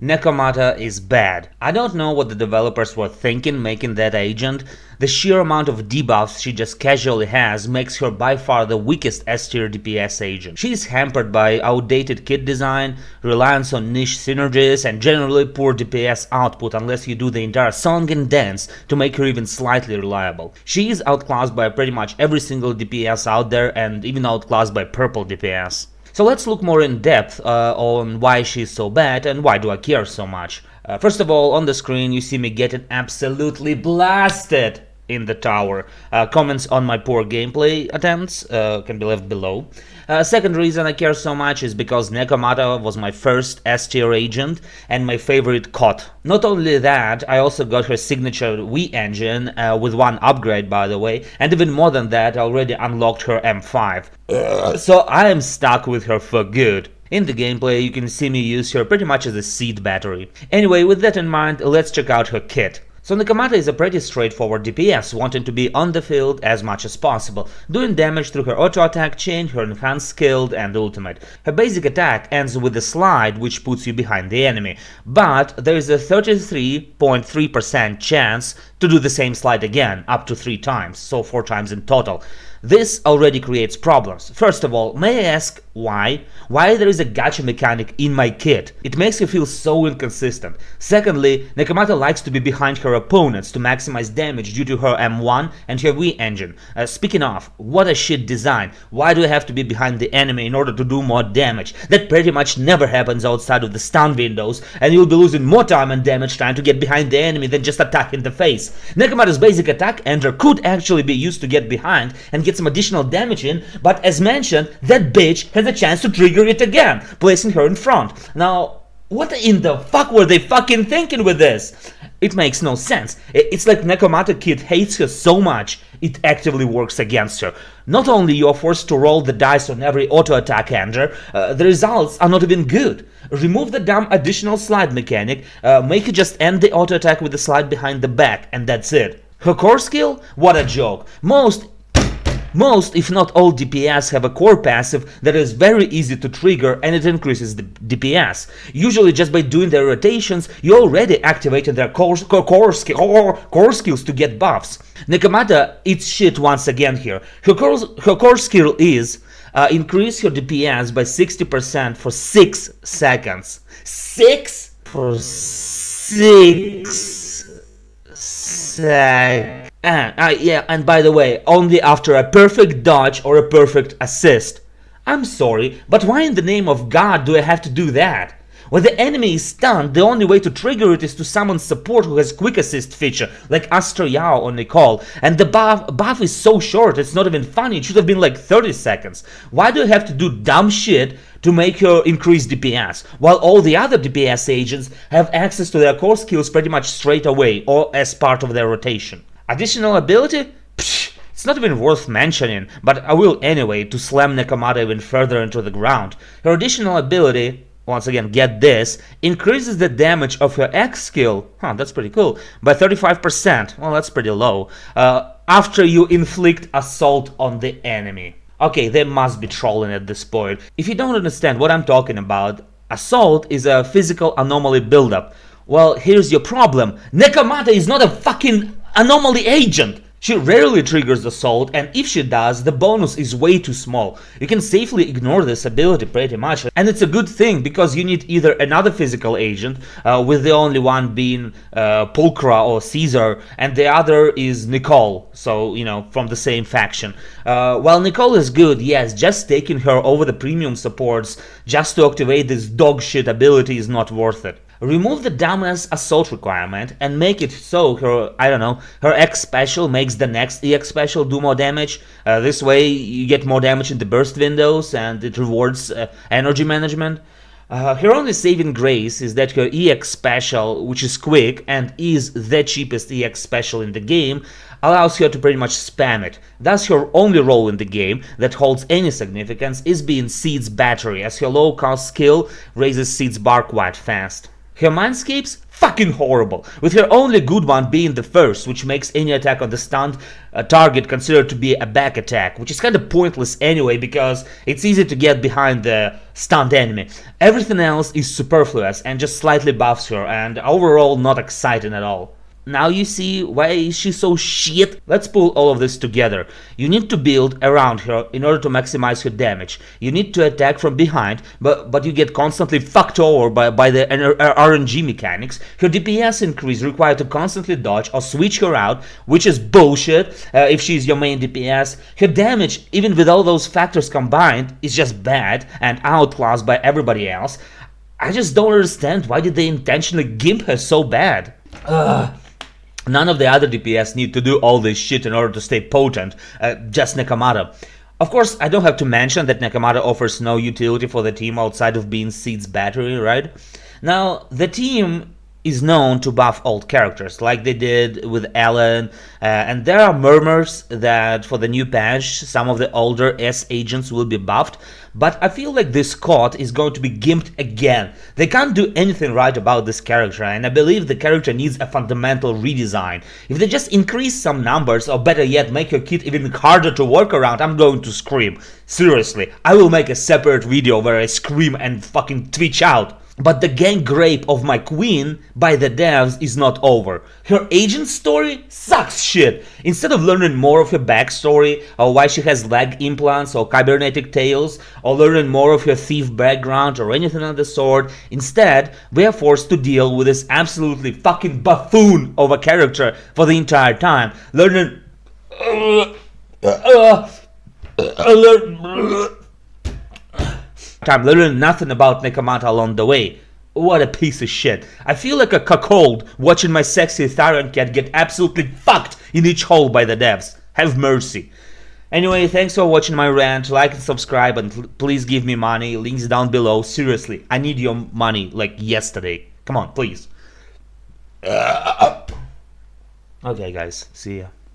Nekomata is bad. I don't know what the developers were thinking making that agent. The sheer amount of debuffs she just casually has makes her by far the weakest S-tier DPS agent. She is hampered by outdated kit design, reliance on niche synergies, and generally poor DPS output unless you do the entire song and dance to make her even slightly reliable. She is outclassed by pretty much every single DPS out there and even outclassed by purple DPS. So let's look more in depth on why she's so bad and why do I care so much. First of all, on the screen you see me getting absolutely blasted in the tower. Comments on my poor gameplay attempts can be left below. Second reason I care so much is because Nekomata was my first S-tier agent and my favorite COT. Not only that, I also got her signature V engine with one upgrade, by the way, and even more than that, I already unlocked her M5. So I am stuck with her for good. In the gameplay, you can see me use her pretty much as a seed battery. Anyway, with that in mind, let's check out her kit. So Nekomata is a pretty straightforward DPS, wanting to be on the field as much as possible, doing damage through her auto-attack chain, her enhanced skilled and ultimate. Her basic attack ends with a slide which puts you behind the enemy, but there is a 33.3% chance to do the same slide again, up to 3 times, so 4 times in total. This already creates problems. First of all, may I ask why? Why there is a gacha mechanic in my kit? It makes her feel so inconsistent. Secondly, Nekomata likes to be behind her opponents to maximize damage due to her M1 and her V engine. Speaking of, what a shit design. Why do I have to be behind the enemy in order to do more damage? That pretty much never happens outside of the stun windows, and you'll be losing more time and damage trying to get behind the enemy than just attack in the face. Nekomata's basic attack ender could actually be used to get behind and get some additional damage in, but as mentioned, that bitch has a chance to trigger it again, placing her in front. Now, what in the fuck were they fucking thinking with this? It makes no sense. It's like Nekomata kit hates her so much, it actively works against her. Not only you are forced to roll the dice on every auto-attack ender, the results are not even good. Remove the dumb additional slide mechanic, make it just end the auto-attack with the slide behind the back, and that's it. Her core skill? What a joke. Most, if not all DPS have a core passive that is very easy to trigger and it increases the DPS. Usually just by doing their rotations, you already activated their core skills to get buffs. Nekomata eats shit once again here. Her core skill is increase your DPS by 60% for 6 seconds. 6 for 6 seconds. And by the way, only after a perfect dodge or a perfect assist. I'm sorry, but why in the name of God do I have to do that? When the enemy is stunned, the only way to trigger it is to summon support who has quick assist feature, like Astra Yao or Nicole, and the buff is so short it's not even funny, it should have been like 30 seconds. Why do I have to do dumb shit to make her increase DPS, while all the other DPS agents have access to their core skills pretty much straight away or as part of their rotation? Additional ability? Psh, it's not even worth mentioning, but I will anyway to slam Nekomata even further into the ground. Her additional ability, once again get this, increases the damage of her X skill, that's pretty cool, by 35%, well that's pretty low, after you inflict assault on the enemy. Okay, they must be trolling at this point. If you don't understand what I'm talking about, assault is a physical anomaly buildup. Well, here's your problem. Nekomata is not a fucking anomaly agent. She rarely triggers assault, and if she does, the bonus is way too small. You can safely ignore this ability pretty much, and it's a good thing because you need either another physical agent, with the only one being Pulchra or Caesar, and the other is Nicole, so, you know, from the same faction. While Nicole is good, yes, just taking her over the premium supports just to activate this dog shit ability is not worth it. Remove the dumbass assault requirement and make it so her, her X special makes the next EX special do more damage. This way you get more damage in the burst windows and it rewards energy management. Her only saving grace is that her EX special, which is quick and is the cheapest EX special in the game, allows her to pretty much spam it. Thus her only role in the game that holds any significance is being Seed's battery, as her low cost skill raises Seed's bar quite fast. Her Mindscapes? Fucking horrible, with her only good one being the first, which makes any attack on the stunned target considered to be a back attack, which is kind of pointless anyway because it's easy to get behind the stunned enemy. Everything else is superfluous and just slightly buffs her, and overall not exciting at all. Now you see why is she so shit? Let's pull all of this together. You need to build around her in order to maximize her damage. You need to attack from behind, but you get constantly fucked over by the RNG mechanics. Her DPS increase required to constantly dodge or switch her out, which is bullshit if she's your main DPS. Her damage, even with all those factors combined, is just bad and outclassed by everybody else. I just don't understand why did they intentionally gimp her so bad. None of the other DPS need to do all this shit in order to stay potent, just Nekomata. Of course, I don't have to mention that Nekomata offers no utility for the team outside of being Seed's battery, right? Now, the team is known to buff old characters, like they did with Alan, and there are murmurs that for the new patch, some of the older S agents will be buffed, but I feel like this COD is going to be gimped again. They can't do anything right about this character, and I believe the character needs a fundamental redesign. If they just increase some numbers, or better yet, make your kit even harder to work around, I'm going to scream. Seriously, I will make a separate video where I scream and fucking twitch out. But the gang rape of my queen by the devs is not over. Her agent story sucks shit. Instead of learning more of her backstory, or why she has leg implants or cybernetic tails, or learning more of her thief background or anything of the sort, instead we are forced to deal with this absolutely fucking buffoon of a character for the entire time, learning learning nothing about Nekomata along the way. What a piece of shit. I feel like a cuckold watching my sexy Tyrant cat get absolutely fucked in each hole by the devs. Have mercy. Anyway, thanks for watching my rant. Like and subscribe, and please give me money. Links down below. Seriously, I need your money like yesterday. Come on, please. Okay guys, see ya.